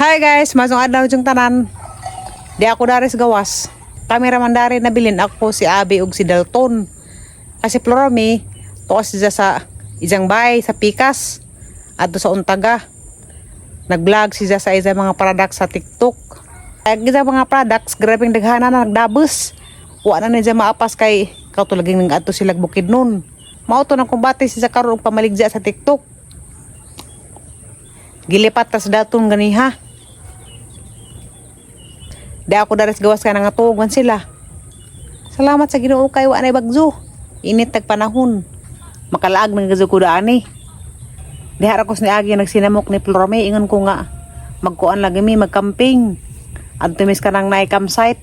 Hi guys, masong adlaw jung tanan. Di ako daris gawas. Cameraman dari nabilin ako si Abi ug si Dalton. Kasi Florami, tuwas siya sa isang bay sa Pikas adto sa Untaga. Nag-vlog siya sa isang mga products sa TikTok. Kaya isang mga products, grabing daghana na nagdabos. Wa na niya maapas kay katulaging nang adto sila bukid nun. Mauto ng kumbate siya karon og pamaligya sa TikTok. Gilipat tas Dalton ganiha. Di ako daras gawas ka na nga tuwan sila. Salamat sa Ginoo kay wa nay bagyo. Init tag panahon. Makalaag ng gazo ko daani. Di harakos ni Agi nagsinamok ni Florami ingon ko nga magkuan lagi mi magcamping. Adto mis kanang nay campsite.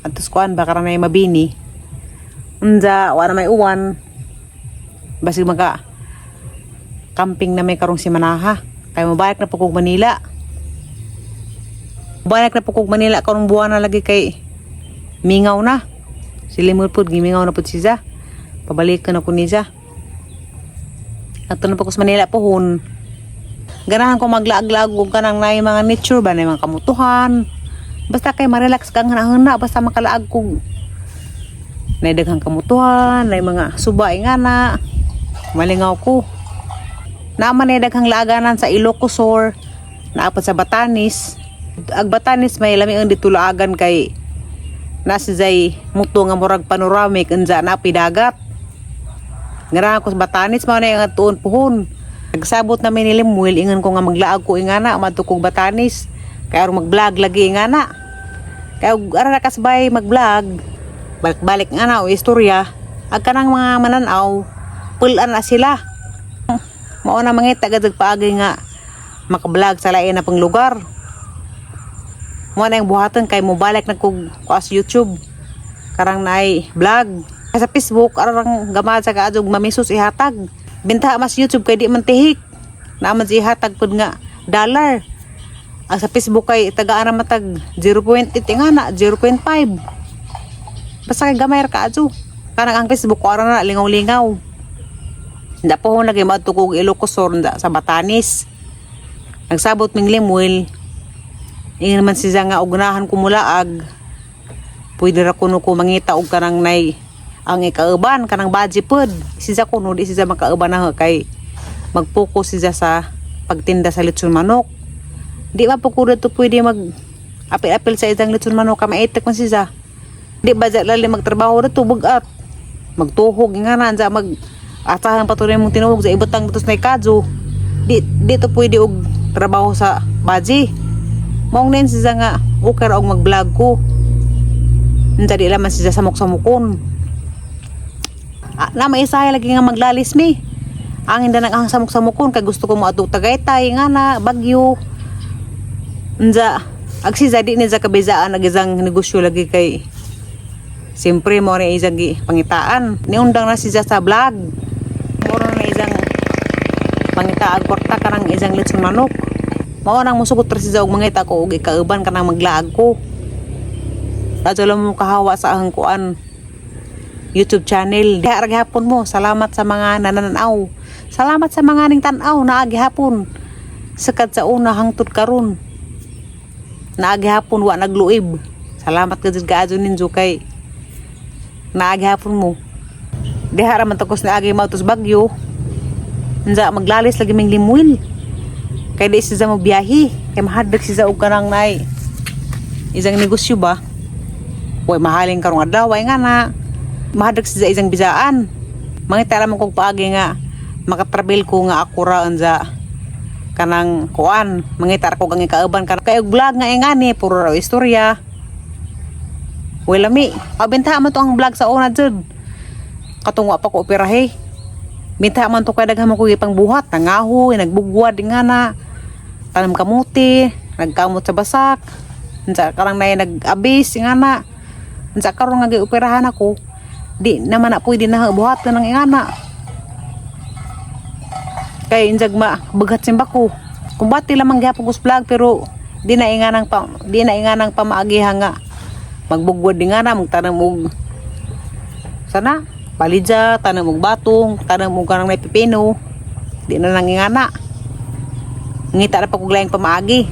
Adtos kuan ba karon nay mabini. Unja wa na may uwan. Basig maka camping na may karong si Manaha. Kay mabalik na pugog Manila. Balik na pukog Manila karong buwan na lagi kay mingaw na. Silimod pud gimingaw na pud siya. Pabalik na ko niya. Ato na pagkus Manila pohon. Ganahan ko maglaag-laag og kanang nay mga nature ba nay mga kamutuhan. Basta kay ma-relax kang hana basta makalaag ko. Nay daghang kamutuhan, nay mga subay nga na. Malingaw ko. Naman nay daghang laaganan sa Ilocosur, naapod sa Batanes. Ag Batanes may lami ang ditulaagan kay nasi jay muto nga murag panoramic unja na pidagat. Ngara ko sa Batanes mao na ang tuon puhon. Nagsabot na mi ni Limuel ingon ko nga maglaag ko ingana madto kog Batanes kay aron mag-vlog lagi ingana. Kay ara kasbay mag-vlog balik-balik nga na o istorya ag kanang mga mananaw pulan na sila. Mao na mangita gadag paagi nga maka-vlog sa lain na pang lugar. Mo na yung buhaton kay mo balik na kog as YouTube karang naay vlog sa Facebook arang gamad sa kaadog mamisos ihatag binta mas YouTube kay di man tihik naman si ihatag pud nga dollar ang sa Facebook kay tagaan na matag 0.8 nga na 0.5 basta kay gamay ra kaadto kanang ang Facebook ko arang na lingaw-lingaw nda po nagay madto kog Ilocosur sa Batanes nagsabot ming Limuel. Ingin naman siya nga ugunahan ko mulaag. Pwede ra kuno ko mangita og kanang nay ang ikauban kanang budget pod. Siya kuno di siya makauban na kay mag-focus siya sa pagtinda sa lechon manok. Di ba po kuno to pwede mag apil-apil sa isang lechon manok ka maitek man siya. Di ba dyan lali magtrabaho na to bugat. Magtuhog nga na dyan mag atahan patuloy mong tinuhog sa ibutang dito sa kadyo. Di to pwede og trabaho sa baji. Maong nin siya nga okay ra og mag-vlog ko. Nta di laman siya samok-samokon. Na may isaya lagi nga maglalis mi. Ang inda nang samok-samokon kay gusto ko mo adto Tagaytay nga na Bagyo. Nja agsiza di ni sa kabizaan nagizang negosyo lagi kay siyempre mo rin isang pangitaan. Niundang na siya sa vlog. Moro na isang pangitaan kwarta kanang isang lechon manok. Mao nang musugot ra siya og mangita ko og ikauban kanang maglaag ko. Adto lang mo kahawa sa ahang kuan YouTube channel. Diha ra gihapon mo. Salamat sa mga nananaw. Salamat sa mga ning tan-aw naa gihapon. Sakad sa una hangtod karon. Naa gihapon wa nagluib. Salamat gid gaadto ninyo kay naa gihapon mo. Diha ra man takos ni agi mautos Bagyo. Nja maglalis lagi ming Limuel. Kaya di siya mo biyahe. Kaya mahadag siya og kanang nay isang negosyo ba? Way mahaling karong adlaw ay nga na mahadag siya isang bisaan. Mangita ra man kog paagi nga makatravel ko nga ako ra unsa kanang kuan. Mangita ra kog ang ikauban kan kay og vlog nga ingani puro ra istorya. Way lami. Abenta man to ang vlog sa una jud. Katong wa pa ko operahe. Minta man to kay daghan mo ko ipang buhat, nangahoy, nagbugwad nga na. Tanam kamuti, nagkamot sa basak. Unsa karang nay nag-abis nga na. Unsa karon nga gioperahan ako. Di naman na pwede na buhat nang ingana. Kay injag bugat simba ko. Kumbati lamang gyapon kus vlog pero di na inganang pamaagihan nga. Magbugwad nga na magtanam og sana palidja, tanam og batong, tanam og kanang may pipino. Di na nangingana. Ngita na paguglayang pamaagi.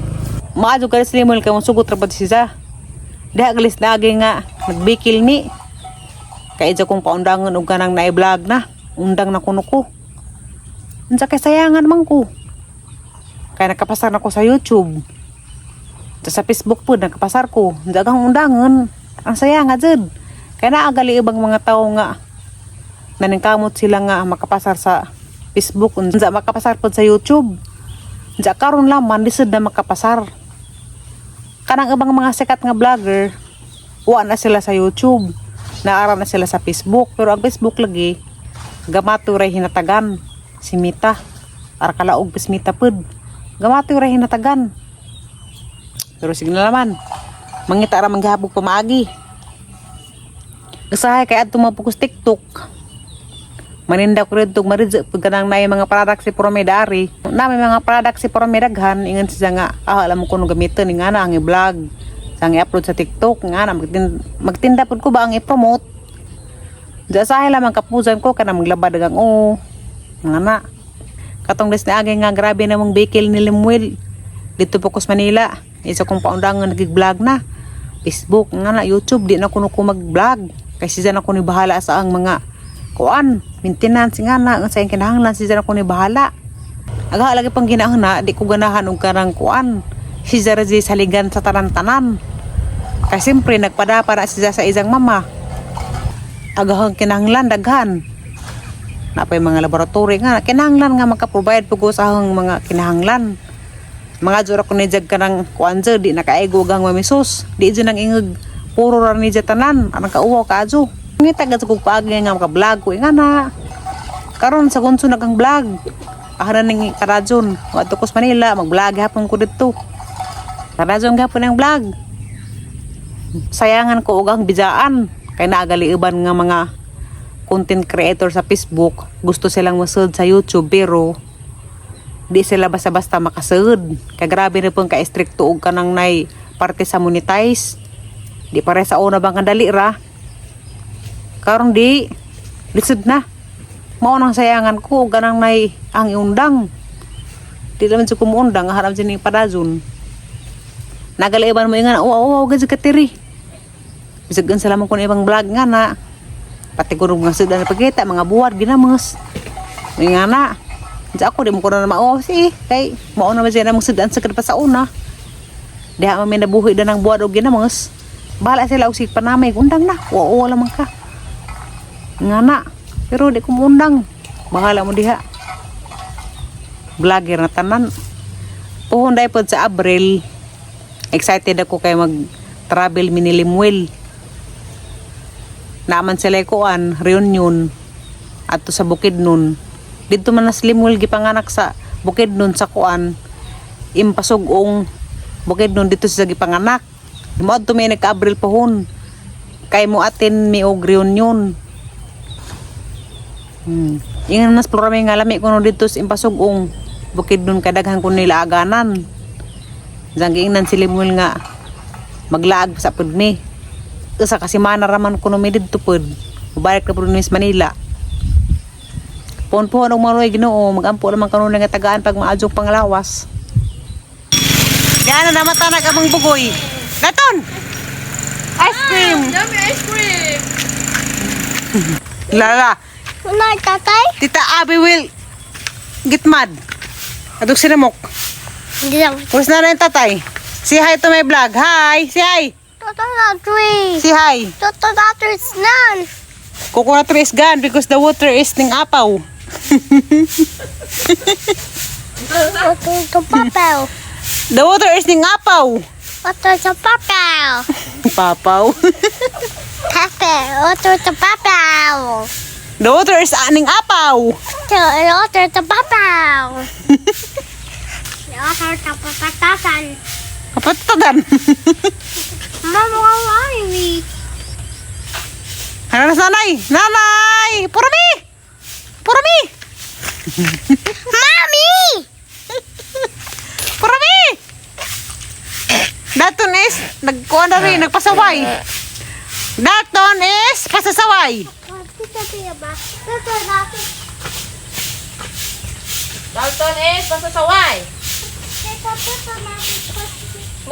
maadyo ka sa limol kay sugot ra pud siya. Diha galis na agi nga nagbikil ni. Kay isa kong paundangan og kanang na-vlog na. Undang na kuno ko. Unsa kay sayangan man ko. Kay nakapasar na ko sa YouTube. Sa Facebook po nakapasar ko. Dagang undangan. Ang sayang nga jud. Kay naagali ibang mga tao nga naningkamot sila nga makapasar sa Facebook. Unsa makapasar pod sa YouTube. Unsa karon laman lisod na makapasar. Kanang ibang mga sikat nga vlogger, wa na sila sa YouTube. Naara na sila sa Facebook. Pero ang Facebook lagi, gamato ray hinatagan. Si Mita. Ara kalaog pis Mita pod. Gamato ray hinatagan. Pero sige na naman. Mangita ra manggihabog pamaagi. Usahay kay adto mapukos TikTok. Maninda ko rin itong maridze pag kanang na mga product si Promedari. Na may mga product si Promedaghan, ingan siya nga, alam mo kung gamitin, nga na ang i-vlog, sa ang i-upload sa TikTok, nga na, magtinda po ko ba ang i-promote. Diyan sa lamang kapuzan ko, kanang maglabad agang nga na. Katong des na agay nga, grabe namang bakil ni Limuel. Dito po kus Manila, isa kong paundangan nagig-vlog na. Facebook, nga na, YouTube, di na kuno ko mag-vlog. Kasi siya na ko ni bahala sa ang mga kuan, maintenance nga na, sa yung kinahanglan siya na ko ni bahala. Aga lagi pang ginahangna, di ko ganahan og karang kuan. Siya ra sa ligan sa tanan-tanan. Kasi siyempre nagpadapa na siya sa isang mama. Agahang kinahanglan daghan. Napay mga laboratory nga kinahanglan nga maka-provide pug sa mga kinahanglan. Mga jura ko ni jag kanang kuan di nakaego gang mamisos. Di jud nang ingeg puro ra ni tanan, anang kauwaw kaadyo. Ngita gad ko paagi nga maka-vlog ko nga na. Karon sa kunso nagang vlog. Ahara ning karadyon, adto ko sa Manila mag-vlog hapon ko didto. Karadyon gapon ang vlog. Sayangan ko og ang bijaan kay naagali iban nga mga content creator sa Facebook. Gusto silang masud sa YouTube pero di sila basta-basta makasud. Kay grabe na pong ka-stricto og kanang nay parte sa monetize. Di pare sa una bang dali ra. Karon di lisod na. Mao nang sayangan ko ganang may ang iundang. Di naman sa kumuundang harap sining padazon. Nagaliban mo nga wow gad katiri. Bisag gan salaman ko ibang vlog nga na. Pati ko nga sudan pagkita mga buwad ginamos. Nga na. Sa ako di mo ko na mao si kay mao na ba siya namang sudan sa pa sa una. Diha man nabuhi da ng buwad og ginamos. Bahala sila og sig panamay undang na. Oo lamang ka. Nga na, pero di ko mundang. Bahala mo diha. Vlogger na tanan. Puhunday pod sa Abril. Excited ako kay mag-travel mini Limuel. Naaman sila kuan, reunion. Ato sa Bukidnon. Dito man na si Limuel gipanganak sa Bukidnon sa kuan. Impasugong Bukidnon dito sa gipanganak. Mo adto may nagka-Abril pohon. Kay mo atin mi og reunion. Ingan nas programa nga lami kuno dito sa Impasugong Bukidnon kadaghan kun nila aganan. Janggiingnan si Limuel nga maglaag sa pud mi. Sa kasimana raman kuno mi didto pud. Mubalik na pud ni Manila. Pon og maroy Ginoo magampo naman kanon nga tagaan pag maadjong panglawas. Gana na matanag among bugoy. Daton. Ice cream. Yummy ice cream. Lala. Wala tatay? Tita Abby will get mad. Adog sinamok. Hindi lang. Where's na rin tatay? Say hi to my vlog. Hi! Say hi! Toto na tree. Say hi! Toto na tree is none. Coconut tree is gone because the water is ning apaw. Toto papaw. The water is ning apaw. Toto sa papaw. Papaw. Papaw. Toto sa papaw. The water is aning apaw. Toto sa papaw. Toto sa papatasan. Kapatadan. Mama kawaii. Ano na sanay? Nanay! Purami! Purami! Mami! Purami! Daton is nagkuha na rin, nagpasaway. Daton is pasasaway. Dalton is pasasaway.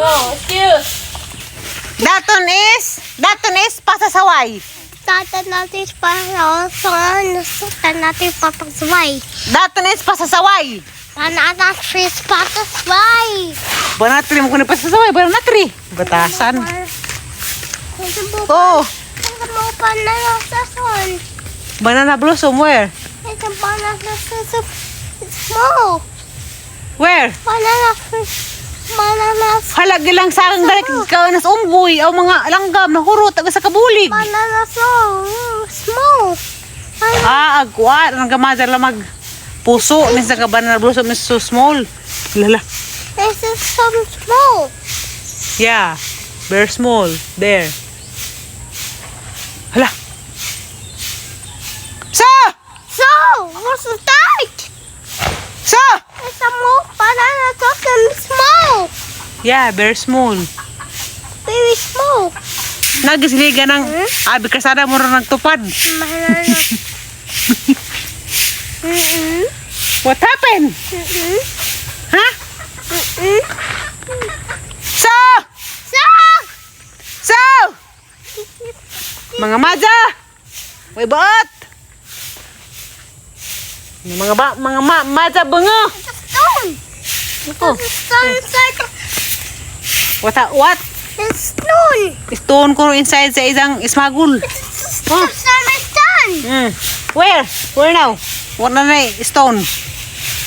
No, excuse. Daton is pasasaway. Tatan natin para sa nasutan natin papasway. Daton is pasasaway. Banana trees papasway. Banatri mo ko na pasasaway. Banatri. Batasan. Ito mo Oh, pa na nasason. banana blossom where? Ito banana nasason. Small. Where? Banana Halagi lang sarang dalik ka nas umboy o mga langgam na hurot taga sa kabulig. banana small. Agwa nang gamadar lamag puso ni sa banana blossom is so small. Lala. This is some small. Yeah. Very small. There. Hala. Sa! So, what's the tight? Sa! It's a more banana talking small. Yeah, very small. Very small. Nagisiliga ng abi kasada mo rin nagtupad. Banana. What happened? Ha? Sa! So, Sa! Mga madja! May baot! Mga madja bungo! it's a stone. Oh. It's a stone inside. What? It's stone. Stone ko inside sa isang smagul. It's a stone. Where? Where now? What na na stone?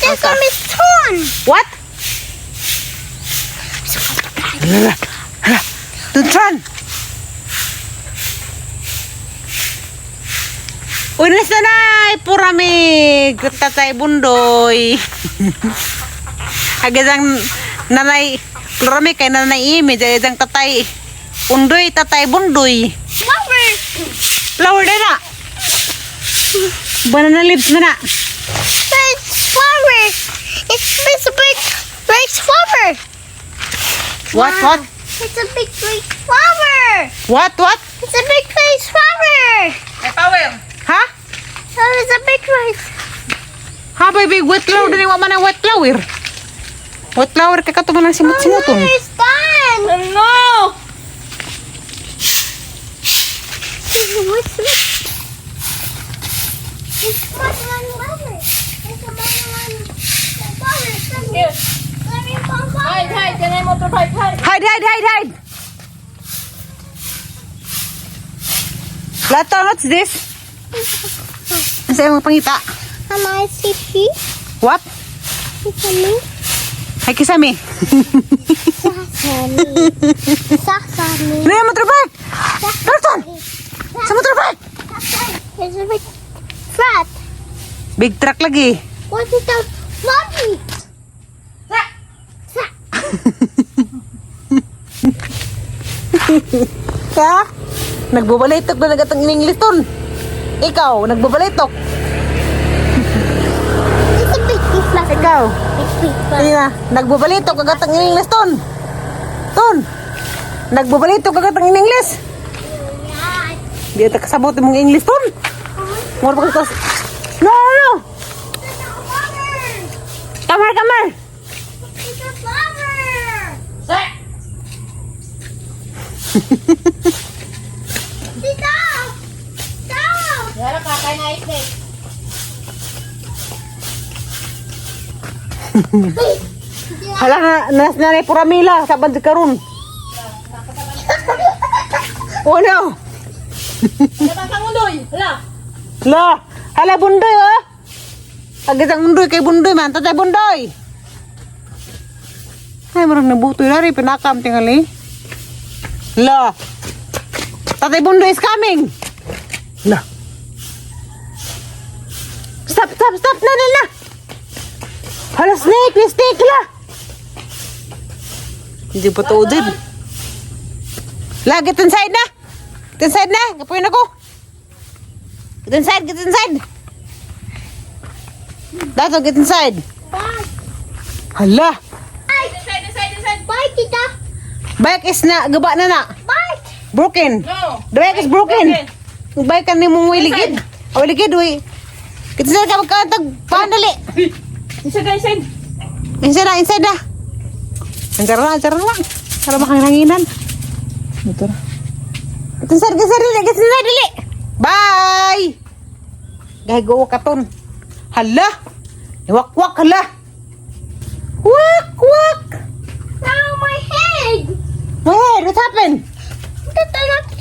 There's a stone. What? Hala. Don't run! Unas na nay! Puramig! Tatay bundoy! Agadang nanay puramig kay nanay imi. Agadang tatay undoy, tatay bundoy. Flower. Flower din na! Banana leaves na na! It's flower. It's a big flower. What? Wow. It's a big flower. What? It's a big flower. May power. Ha? So it's a big Ha, baby, wet flower din wa man ang wet flower. Wet flower kay katuman ng simut-simuton. It's done. No! What's this? It's flower. It's a flower. Yes. Hide. Can I motor hide? Hide! Lato, what's this? Ang sa'yo mga pangita. Am I see? What? It's a me. Ay, kisame. Sasami. Ano yung motorbike? Dalton! Sa motorbike! It's a big flat. Big truck lagi. What is the mommy? Ka? Nagbabalitok na nagatang in-English ton. Ikaw, nagbabalitok. It's a big flat. Ikaw. Big flat. Ina, nagbabalitok kagatang in-English ton. Ton. Nagbabalitok kagatang in-English. Di ata kasabot mong English ton. Mura pa ka. No. Come here. It's a flower. Say. Stop. Yara ka kay na ice cream. Hala na nanay puramila sa band karon. Oh no. Dapat kang undoy. Hala. La, hala bundoy oh. Agatang undoy kay bundoy man, tatay bundoy. Ay marang nabutoy lari pinakam tingali. La. Tatay bundoy is coming. La. Stop na. Hala snake la. Hindi pa to din. La, get inside na. Kapuin ako. Get inside. Dato, get inside. Hala. Inside. Bye, tita. Bike is na, gaba na. Bye. Broken. No. The bike is broken. Yung bike ka ni mong wiligid. Wiligid, uy. Get inside ka, magkatag. Pandali. Inside. Inside na. Anjar na. Para makanghanginan. Ito na. Ito sa dili. Bye! Gahigo katon. Hala! Iwak-wak hala! Wak! Now my head. What happened? That's not